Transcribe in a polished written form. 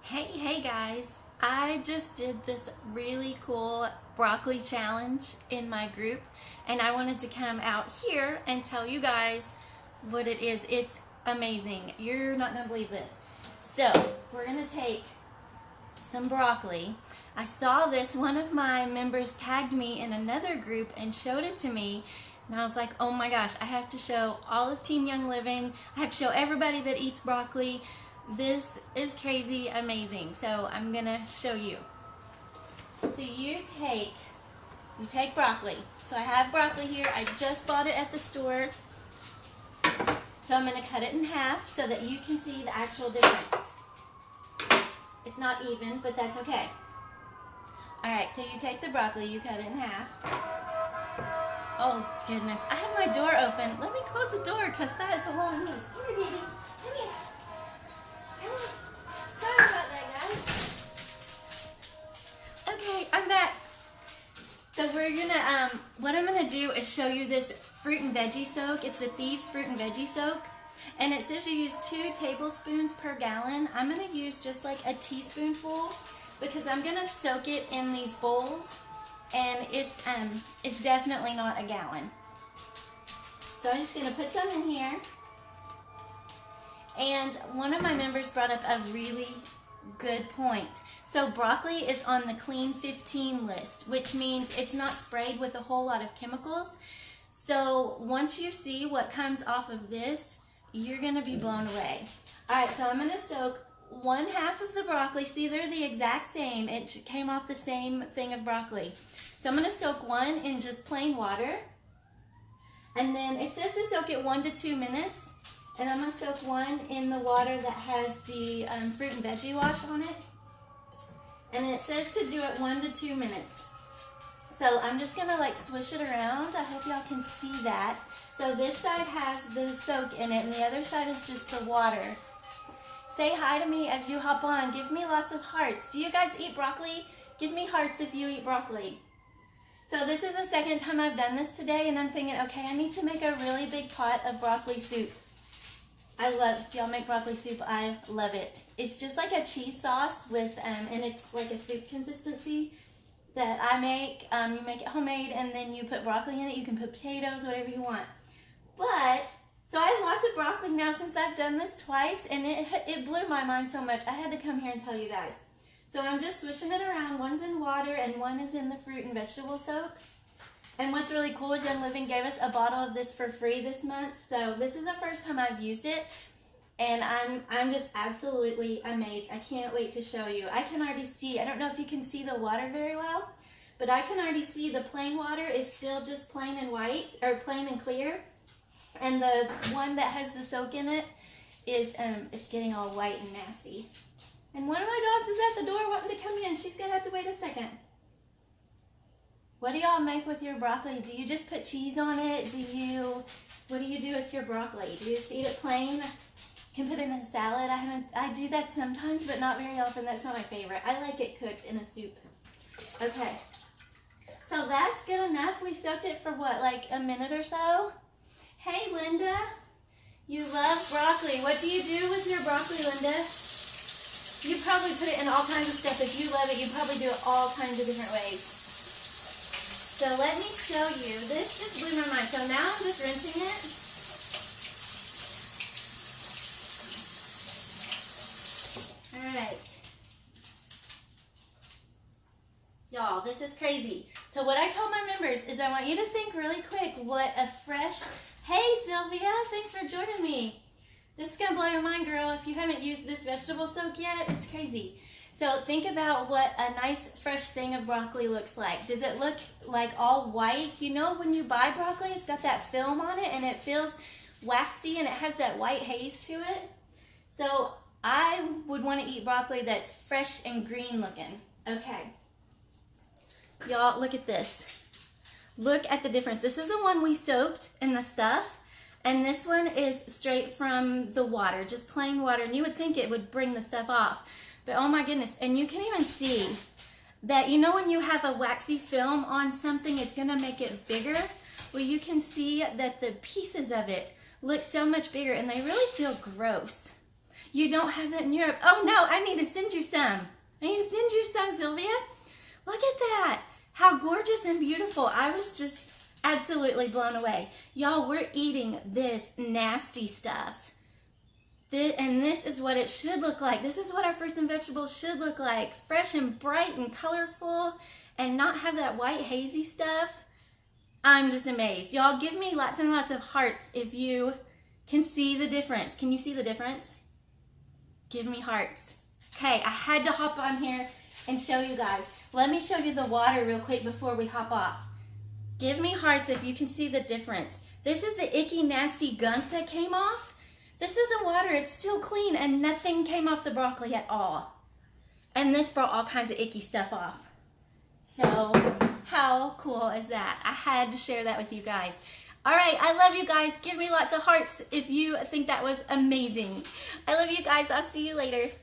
Hey guys, I just did this really cool broccoli challenge in my group and I wanted to come out here and tell you guys what it is. It's amazing. You're not gonna believe this. So we're gonna take some broccoli. I saw this, one of my members tagged me in another group and showed it to me, and I was like, oh my gosh, I have to show all of Team Young Living. I have to show everybody that eats broccoli. This is crazy amazing. So I'm gonna show you. So you take broccoli. So I have broccoli here. I just bought it at the store. So I'm gonna cut it in half so that you can see the actual difference. It's not even, but that's okay. Alright, so you take the broccoli, you cut it in half. Oh goodness, I have my door open. Let me close the door because that is a long noise. Come here, baby. Come here. Come on. Sorry about that, guys. Okay, I'm back. So we're gonna, what I'm gonna do is show you this fruit and veggie soak. It's the Thieves Fruit and Veggie Soak. And it says you use 2 tablespoons per gallon. I'm gonna use just like a teaspoonful because I'm gonna soak it in these bowls, and it's definitely not a gallon. So I'm just gonna put some in here. And one of my members brought up a really good point. So broccoli is on the Clean 15 list, which means it's not sprayed with a whole lot of chemicals. So once you see what comes off of this, you're gonna be blown away. All right, so I'm gonna soak 1/2 of the broccoli. See, they're the exact same. It came off the same thing of broccoli. So I'm gonna soak one in just plain water. And then it says to soak it 1 to 2 minutes. And I'm gonna soak one in the water that has the fruit and veggie wash on it. And it says to do it 1 to 2 minutes. So I'm just gonna like swish it around. I hope y'all can see that. So this side has the soak in it and the other side is just the water. Say hi to me as you hop on. Give me lots of hearts. Do you guys eat broccoli? Give me hearts if you eat broccoli. So this is the second time I've done this today, and I'm thinking, okay, I need to make a really big pot of broccoli soup. Do y'all make broccoli soup? I love it. It's just like a cheese sauce with, and it's like a soup consistency that I make. You make it homemade, and then you put broccoli in it. You can put potatoes, whatever you want. But, so I have lots of broccoli now since I've done this twice, and it blew my mind so much. I had to come here and tell you guys. So I'm just swishing it around. One's in water, and one is in the fruit and vegetable soak. And what's really cool is Young Living gave us a bottle of this for free this month. So this is the first time I've used it, and I'm just absolutely amazed. I can't wait to show you. I can already see, I don't know if you can see the water very well, but I can already see the plain water is still just plain and white, or plain and clear. And the one that has the soak in it is, it's getting all white and nasty. And one of my dogs is at the door wanting to come in. She's gonna have to wait a second. What do y'all make with your broccoli? Do you just put cheese on it? What do you do with your broccoli? Do you just eat it plain? You can put it in a salad. I do that sometimes, but not very often. That's not my favorite. I like it cooked in a soup. Okay, so that's good enough. We soaked it for what, like a minute or so? Hey, Linda, you love broccoli. What do you do with your broccoli, Linda? You probably put it in all kinds of stuff. If you love it, you probably do it all kinds of different ways. So let me show you. This just blew my mind. So now I'm just rinsing it. All right. Y'all, this is crazy. So what I told my members is I want you to think really quick what a fresh... Hey, Sylvia, thanks for joining me. This is going to blow your mind, girl. If you haven't used this vegetable soak yet, it's crazy. So think about what a nice fresh thing of broccoli looks like. Does it look like all white? You know when you buy broccoli, it's got that film on it and it feels waxy and it has that white haze to it. So I would want to eat broccoli that's fresh and green looking. Okay. Y'all, look at this. Look at the difference. This is the one we soaked in the stuff, and this one is straight from the water, just plain water, and you would think it would bring the stuff off. But oh my goodness, and you can even see that, you know when you have a waxy film on something, it's gonna make it bigger? Well, you can see that the pieces of it look so much bigger and they really feel gross. You don't have that in Europe. Oh no, I need to send you some. I need to send you some, Sylvia. Look at that. How gorgeous and beautiful. I was just absolutely blown away. Y'all, we're eating this nasty stuff. And this is what it should look like. This is what our fruits and vegetables should look like. Fresh and bright and colorful and not have that white hazy stuff. I'm just amazed. Y'all, give me lots and lots of hearts if you can see the difference. Can you see the difference? Give me hearts. Okay, I had to hop on here and show you guys. Let me show you the water real quick before we hop off. Give me hearts if you can see the difference. This is the icky, nasty gunk that came off. This isn't water, it's still clean, and nothing came off the broccoli at all. And this brought all kinds of icky stuff off. So, how cool is that? I had to share that with you guys. All right, I love you guys. Give me lots of hearts if you think that was amazing. I love you guys. I'll see you later.